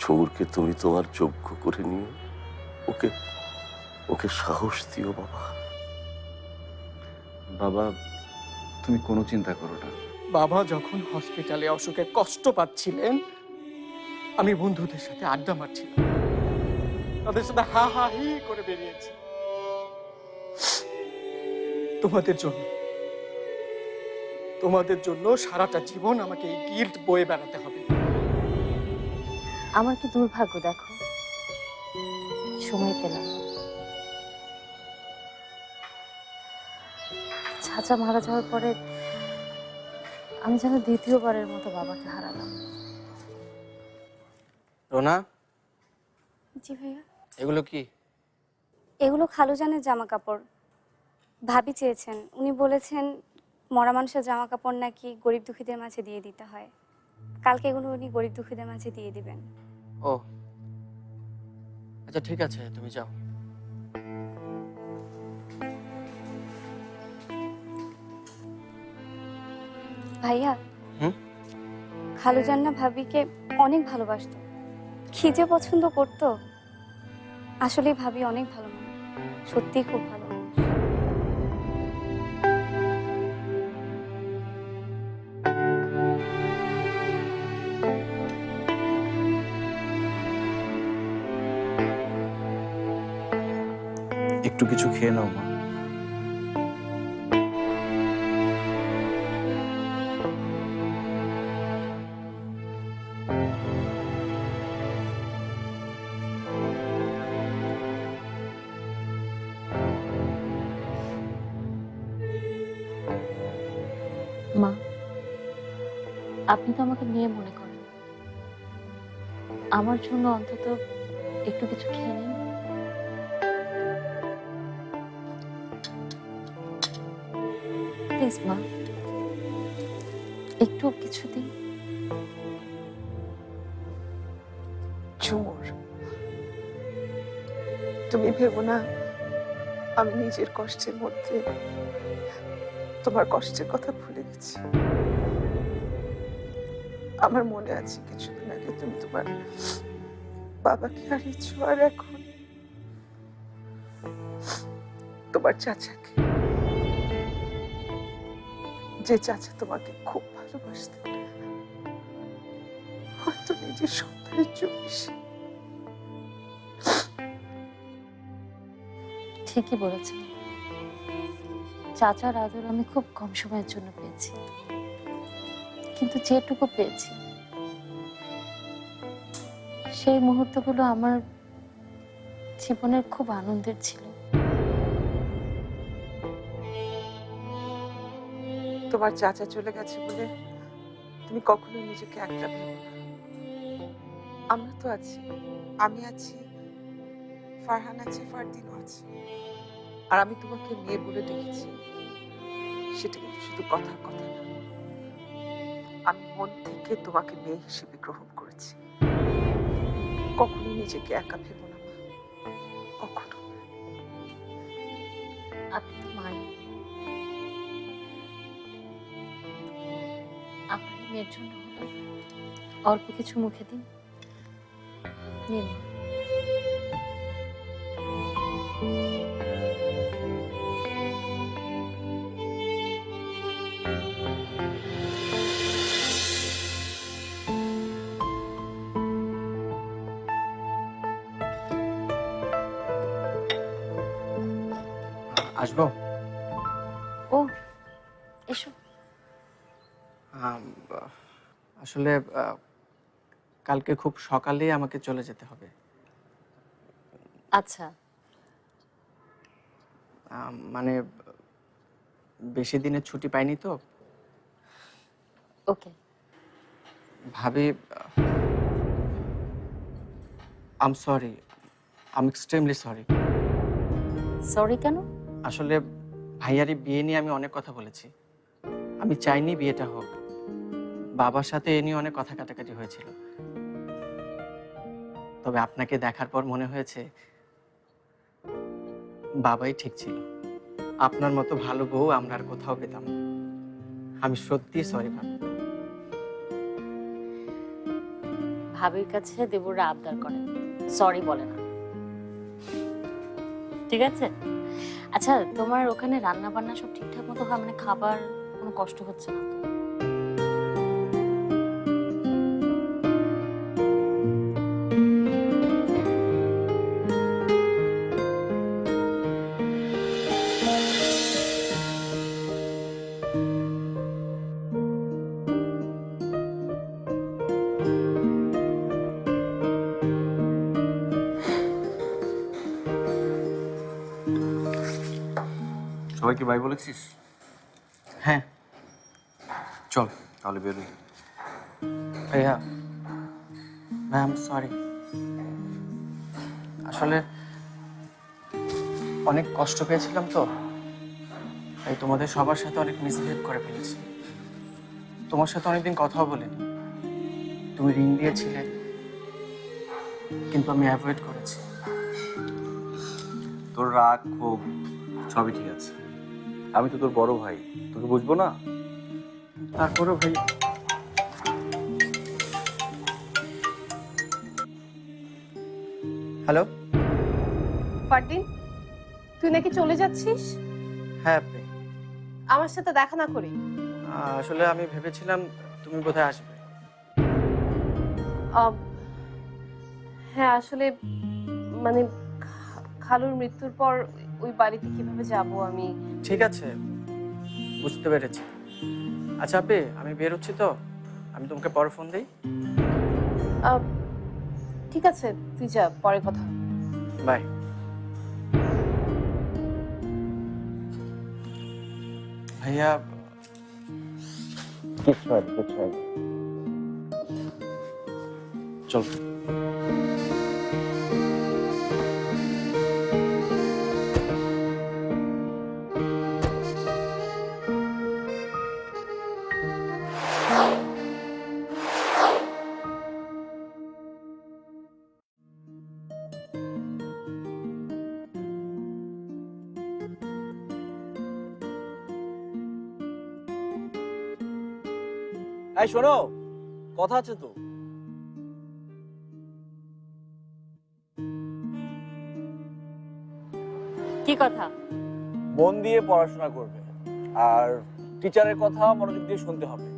ঝুমুরকে তুমি তোমার যোগ্য করে নিও। ওকে ওকে সাহস দিও বাবা। বাবা, তুমি কোনো চিন্তা করো না। বাবা যখন হসপিটালে অসুখে কষ্ট পাচ্ছিলেন, আমি বন্ধুদের সাথে আড্ডা মারছিলাম, তাদের সাথে হা হা হি করে বেরিয়েছি তোমাদের জন্য। তোমাদের জন্য সারাটা জীবন আমাকে এই গিল্ট বয়ে বেড়াতে হবে। আমার কি দুর্ভাগ্য দেখো, সময় পেলাম না। চাচা মারা যাওয়ার পরে আমি যেন দ্বিতীয়বারের মতো বাবাকে হারালাম। রোনা, জি ভাইয়া। এগুলো কি? এগুলো খালুজানের জামা কাপড়। ভাবি চেয়েছেন, উনি বলেছেন মরা মানুষের জামা কাপড় নাকি গরিব দুঃখীদের মাঝে দিয়ে দিতে হয়। কালকে এগুলো উনি গরিব দুঃখীদের মাঝে দিয়ে দিবেন। ও আচ্ছা, ঠিক আছে, তুমি যাও। ভাইয়া, হুম? খালুজান না ভাবিকে অনেক ভালোবাসতো, কি যে পছন্দ করতো। আসলে ভাবি অনেক ভালো মানুষ, সত্যিই খুব ভালো মানুষ। একটু কিছু খেয়ে নাও মা। মা, আপনি তো আমাকে মেয়ে মনে করেন, আমার জন্য অন্তত একটু কিছু খেয়ে নিন। প্লিজ মা, একটু কিছু দিন। ঝুমুর, তুমি ভেবো না আমি নিজের কষ্টের মধ্যে তোমার কষ্টের কথা ভুলে গেছি। আমার মনে আছে কিছুদিন আগে তুমি তোমার বাবাকে হারিয়েছো, আর এখন তোমার চাচাকে, যে চাচা তোমাকে খুব ভালোবাসতেন, হয়তো নিজের সন্তানের চেয়ে বেশি। ঠিকই বলেছেন, চাচার আদর আমি খুব কম সময়ের জন্য পেয়েছি, কিন্তু যেটুকু পেয়েছি সেই মুহূর্তগুলো আমার জীবনের খুব আনন্দের ছিল। তোমার চাচা চলে গেছে বলে তুমি কখনো নিজেকে একলা ভেবো না। আমরা তো আছি, আমি আছি, ফারহান আছে, ফারদিনও আছে। আর আমি তোমাকে মেয়ে বলে ডেকেছি, সেটা কিন্তু শুধু কথার কথা না, আমি মন থেকে তোমাকে মেয়ে হিসেবে গ্রহণ করেছি। কখনো নিজেকে একা ভেবো না মা, কখনো। আপনি তো মাই, আপনার এই মেয়ের জন্য হলো অল্প কিছু মুখে দিন। নিন মা। আসবো? ও, এসো। আম, আসলে কালকে খুব সকালেই আমাকে চলে যেতে হবে। আচ্ছা, মানে বেশি দিনের ছুটি পাইনি তো। ওকে। ভাবি, আম সরি, আম এক্সট্রিমলি সরি। সরি কেন? আসলে ভাইয়ারি বিয়ে নিয়ে আমি অনেক কথা বলেছি। আমি চাইনি বিয়েটা হোক। বাবার সাথে এ নিয়ে অনেক কথা কাটাকাটি হয়েছিল। তবে আপনাকে দেখার পর মনে হয়েছে বাবাই ঠিক ছিল। আপনার মতো ভালো বউ আমরা আর কোথাও পেতাম না। আমি সত্যি সরি ভাবি। ভাবির কাছে দেবররা আবদার করে, সরি বলে না। ঠিক আছে? আচ্ছা, তোমার ওখানে রান্না বান্না সব ঠিকঠাক মতো হয়? মানে খাবার কোনো কষ্ট হচ্ছে না তো? সবাইকে বাই বলেছিস? হ্যাঁ চল তাহলে বেরোই। ভাইয়া, ভাই আই এম সরি। আসলে অনেক কষ্ট পেয়েছিলাম তো, তাই তোমাদের সবার সাথে অনেক মিসবিহেভ করে ফেলেছি। তোমার সাথে অনেকদিন কথাও বলিনি। তুমি রিং দিয়েছিলে, কিন্তু আমি অ্যাভয়েড করেছি। তোর রাগ ক্ষোভ সবই ঠিক আছে, আমি তো তোর বড় ভাই, তোকে বুঝবো না? তারপরেও ভাই, হ্যালো। ফারদিন, তুই নাকি চলে যাচ্ছিস হ্যাঁ আপনি? আমার সাথে দেখা না করে? আসলে আমি ভেবেছিলাম তুমি বোধহয় আসবে। হ্যাঁ, আসলে মানে খালুর মৃত্যুর পর ওই বাড়িতে কিভাবে যাব আমি। ঠিক আছে, বুঝতে পেরেছি। আচ্ছা আপনি, আমি বেরোচ্ছি তো, আমি তোমাকে পরে ফোন দিই। ঠিক আছে, তুই যা, পরে কথা হবে। বাই। ভাইয়া, চল। এই শোনো, কথা আছে তো। কি কথা? মন দিয়ে পড়াশোনা করবে আর টিচারের কথা মনোযোগ দিয়ে শুনতে হবে।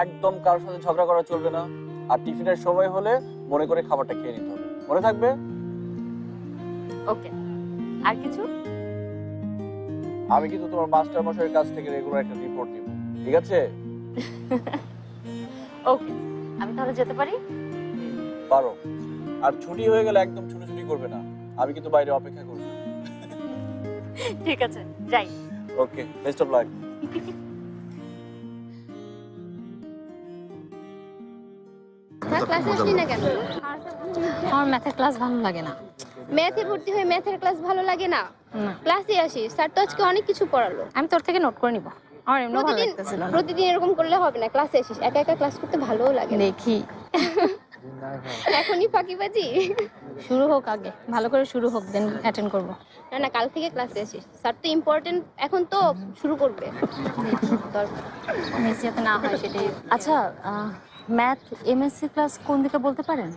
একদম কারোর সাথে ঝগড়া করা চলবে না, আর টিফিনের সময় হলে মনে করে খাবারটা খেয়ে নিতে হবে, মনে থাকবে? ওকে। আর কিছু? আমি কিন্তু তোমার মাস্টার মশাইয়ের কাছ থেকে রেগুলার একটা রিপোর্ট দিব, ঠিক আছে? ওকে, আমি তাহলে যেতে পারি? পারো। আর ছুটি হয়ে গেলে একদম ছুটি করবে না, আমি কিন্তু বাইরে অপেক্ষা করব। ঠিক আছে, যাই। ওকে, বেস্ট অফ লাক। ক্লাসে আসলি না কেন? আমার ম্যাথের ক্লাস ভালো লাগে না। ম্যাথে ভর্তি হয়ে ম্যাথের ক্লাস ভালো লাগে না? না, ক্লাসে আসিস, স্যার তো আজকে অনেক কিছু পড়ালো। আমি তোর থেকে নোট করে নিব। আমার এমনি ভালো লাগতেছিল না। প্রতিদিন এরকম করলে হবে না, ক্লাসে আসিস। একা একা ক্লাস করতে ভালোও লাগে না। দেখি এখনই ফাঁকিবাজি? শুরু হোক আগে, ভালো করে শুরু হোক, দেন অ্যাটেন্ড করব। না না, কাল থেকে ক্লাসে আসিস। স্যার তো ইম্পর্টেন্ট, এখন তো শুরু করবে। দরকার মিস যাতে না হয় সেটাই। আচ্ছা, ম্যাথ এমএসসি ক্লাস কোন দিকে বলতে পারেন?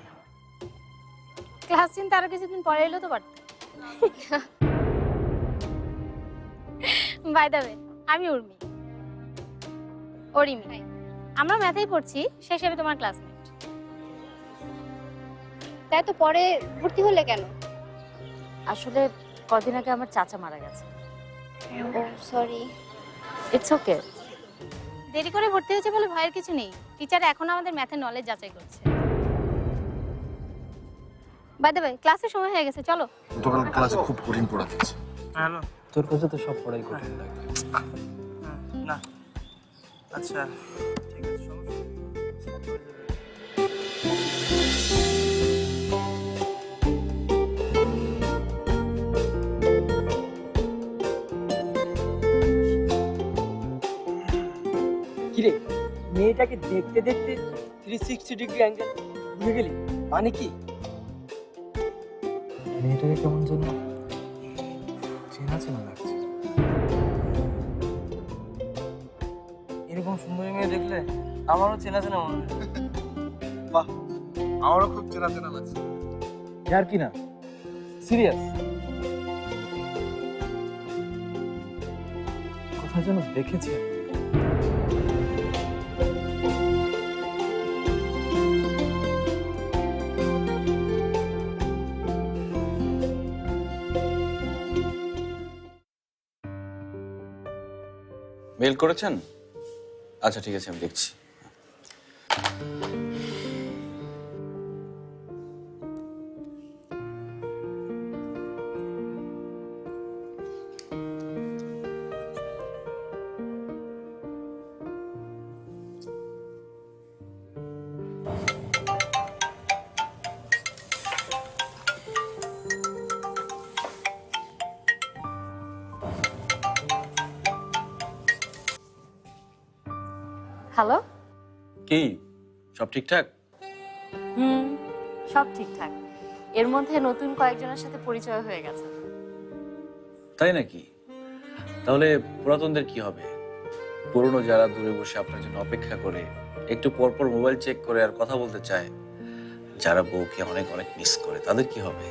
ক্লাস চিন্তা আরো কিছুদিন পরে এলো তো পারত। বাই দ্য ওয়ে, আমি উর্মি। অরিমি। আমরা ম্যাথেই পড়ছি, শেষ হবে তোমার ক্লাসমেট। তাই তো পরে ভর্তি হলে কেন? আসলে কদিন আগে আমার চাচা মারা গেছে। ও সরি। It's okay. দেরি করে ভর্তি হয়েছে বলে ভয়ের কিছু নেই। টিচার এখন আমাদের ম্যাথের নলেজ যাচাই করছে। বাই দ্য ওয়ে, ক্লাসের সময় হয়ে গেছে, চলো। গতকাল ক্লাসে খুব কঠিন পড়া দিয়েছে। হ্যালো। তোর কাছে তো সব পড়াই কঠিন লাগে। না, আচ্ছা ঠিক আছে, সমস্যা নেই। কিরে, মেয়েটাকে দেখতে দেখতে 360 ডিগ্রি অ্যাঙ্গেল ঘুরে গেলি, মানে কি? মেয়েটাকে কেমন যেন চেনা চেনা লাগছে। এরকম সুন্দরী মেয়ে দেখলে আমারও চেনা চেনা মনে হয়। বাহ, আমারও খুব চেনা চেনা লাগছে। আর কি না, সিরিয়াস। কোথায় যেন দেখেছি আমি। মেল করেছেন? আচ্ছা ঠিক আছে, আমি দেখছি। হ্যালো। কি সব ঠিকঠাক? হুম, সব ঠিকঠাক। এর মধ্যে নতুন কয়েকজনের সাথে পরিচয় হয়ে গেছে। তাই নাকি? তাহলে পুরাতনদের কি হবে? পুরনো যারা দূরে বসে আপনার জন্য অপেক্ষা করে, একটু পর পর মোবাইল চেক করে আর কথা বলতে চায়, যারা বউকে অনেক অনেক মিস করে, তাদের কি হবে?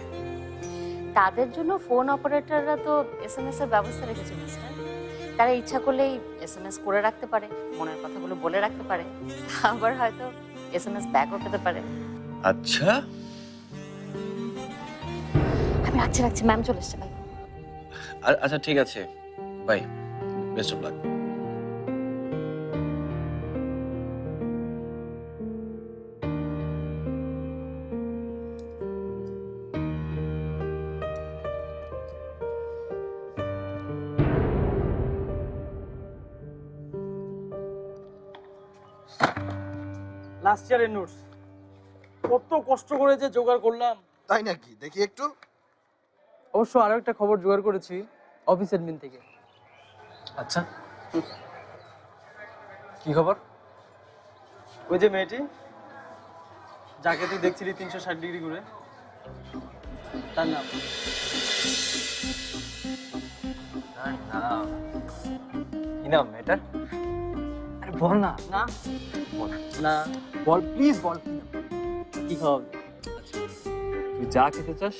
তাদের জন্য ফোন অপারেটররা তো এসএমএস এর ব্যবস্থা রেখেছে মিস্টার। তারা ইচ্ছা করলেই এসএমএস করে রাখতে পারে, মনের কথাগুলো বলে রাখতে পারে, আবার হয়তো এসএমএস ব্যাকও পেতে পারে। আচ্ছা, আমি রাখছি, ম্যাম চলে এসছে। ভাই আচ্ছা ঠিক আছে, bye, best of luck. Last ইয়ারের নোটস কত কষ্ট করে যে জোগাড় করলাম। তাই নাকি? দেখি একটু। অবশ্য আরো একটা খবর জোগাড় করেছি অফিস অ্যাডমিন থেকে। আচ্ছা, কি খবর? ওই যে মেয়েটি যাকে তুই দেখছিলি 360 ডিগ্রি ঘুরে, তার নাম। কি নাম মেয়েটার? আরে বল না। না না, বল প্লিজ, বল কি নাম? কি খাওয়াবি? তুই যা খেতে চাস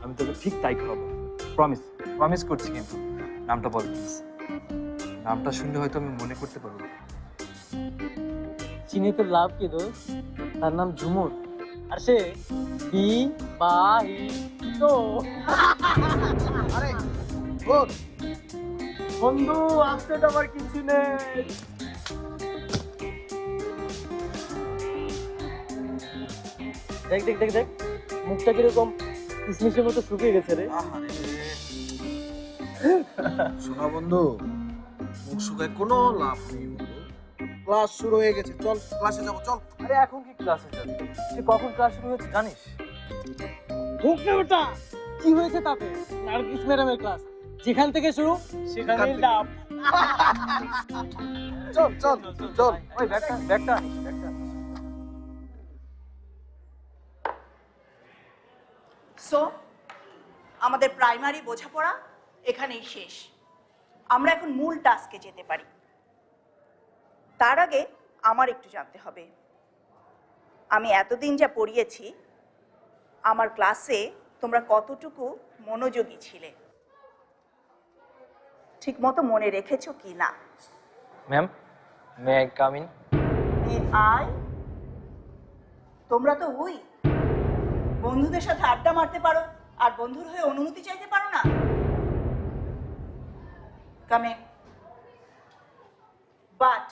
আমি তোকে ঠিক তাই খাওয়াবো। প্রমিস, প্রমিস করছি। কিন্তু নামটা বল প্লিজ। নামটা শুনলে হয়তো আমি মনে করতে পারবো। চিনি তো লাভ কি দোষ, তার নাম ঝুমুর, আর সে বিবাহিত। আরে গুড বন্ধু, আপডেট আমার কিছু নেই। দেখ দেখ দেখ দেখ, মুখটা কিরকম কিসমিসের মতো শুকিয়ে গেছে রে। শোনা বন্ধু, মুখ শুকায় কোনো লাভ নেই বন্ধু। ক্লাস শুরু হয়ে গেছে, চল ক্লাসে যাবো, চল। আরে এখন কি ক্লাসে যাবে? সে কখন ক্লাস শুরু হয়েছে জানিস? মুখ না ওটা, কি হয়েছে তাতে? নার্গিস ম্যাডামের ক্লাস, যেখান থেকে শুরু সেখানেই লাভ। চল চল চল। ওই ব্যাগটা ব্যাগটা ব্যাগটা। সো আমাদের প্রাইমারি বোঝাপড়া এখানেই শেষ। আমরা এখন মূল টাস্কে যেতে পারি। তার আগে আমার একটু জানতে হবে, আমি এতদিন যা পড়িয়েছি আমার ক্লাসে তোমরা কতটুকু মনোযোগী ছিলে, ঠিক মতো মনে রেখেছো কি না? Ma'am, may I come in? I, তোমরা তো ওই বন্ধুদের সাথে আড্ডা মারতে পারো আর বন্ধুর হয়ে অনুমতি চাইতে পারো না। কামে, বাট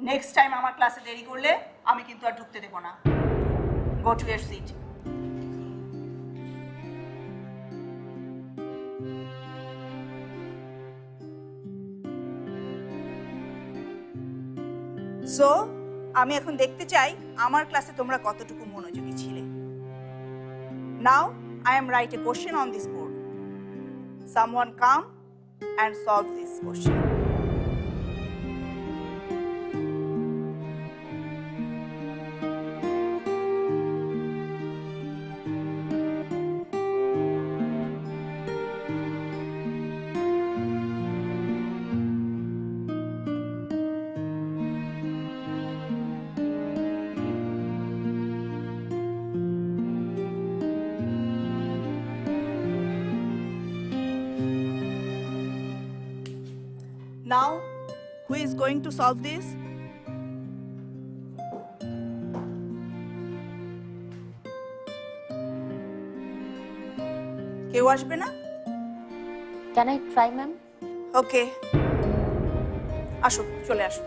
নেক্সট টাইম আমার ক্লাসে দেরি করলে আমি কিন্তু আর ঢুকতে দেব না। Go to your seat. So আমি এখন দেখতে চাই আমার ক্লাসে তোমরা কতটুকু মনোযোগী ছিলে। নাও I am write a question on this board. Someone come and solve this question. Now who is going to solve this? কেউ আসবে না? Can I try ma'am? Okay, আসো, চলে আসো।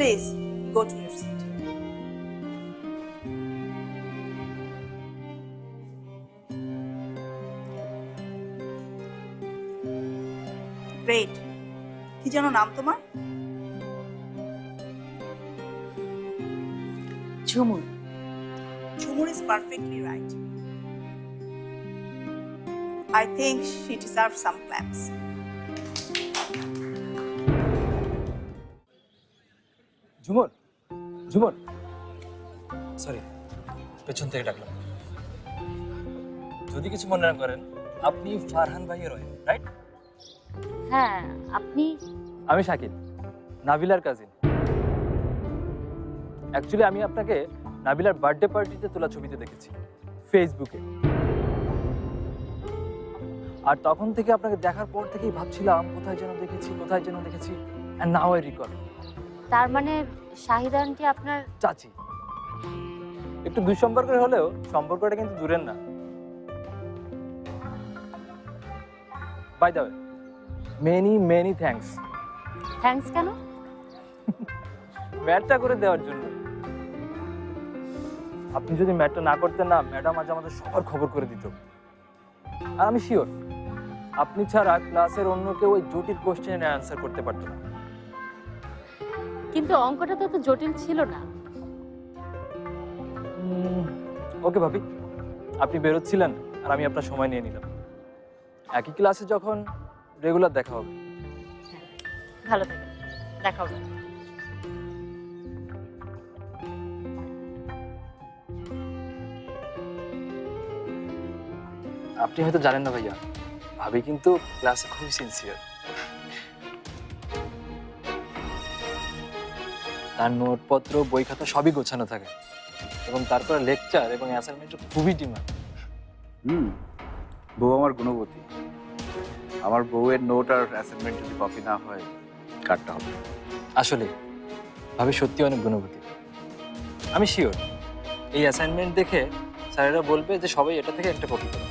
Please go to your seat. Great. কি যেন নাম তোমার? ঝুমুর। Jhumur is perfectly right. I think she deserves some claps. Jhumur, Jhumur, sorry, পেছন থেকে ডাকলাম। যদি কিছু মনে না করেন, আপনি ফারহান ভাইয়ের ওয়াইফ, রাইট? হ্যাঁ, আপনি? আমি শাকিব, নাবিলার কাজিন। অ্যাকচুয়ালি আমি আপনাকে নাবিলার বার্থডে পার্টিতে তোলা ছবিতে দেখেছি ফেসবুকে। আর তখন থেকে আপনাকে দেখার পর থেকেই ভাবছিলাম কোথায় যেন দেখেছি and now I recall. তার মানে শাহিদা আন্টি আপনার চাচি। একটু দুই সম্পর্কের হলেও সম্পর্কটা কিন্তু দূরের না। By the way, many thanks. Thanks কেন? ম্যাটটা করে দেওয়ার জন্য। আপনি যদি ম্যাটটা না করতেন না, ম্যাডাম আজ আমাদের সবার খবর করে দিত। আর আমি শিওর আপনি ছাড়া ক্লাসের অন্য কেউ ওই জটিল কোশ্চেনের অ্যান্সার করতে পারতো না। কিন্তু অঙ্কটা তো এত জটিল ছিল না। ওকে ভাবি, আপনি বেরোচ্ছিলেন আর আমি আপনার সময় নিয়ে নিলাম। একই ক্লাসে যখন রেগুলার দেখা হবে। ভালো থাকেন, দেখা হবে। আপনি হয়তো জানেন না ভাইয়া, ভাবি কিন্তু ক্লাসে খুবই সিনসিয়ার। তার নোটপত্র, বই খাতা সবই গোছানো থাকে এবং তারপরে লেকচার এবং অ্যাসাইনমেন্ট খুবই ডিমান্ড। বউ আমার গুণবতী। আমার বউয়ের নোট আর অ্যাসাইনমেন্ট যদি কপি না হয় কাটতে হবে। আসলে ভাবি সত্যি অনেক গুণবতী। আমি শিওর এই অ্যাসাইনমেন্ট দেখে স্যারেরা বলবে যে সবাই এটা থেকে একটা কপি করো।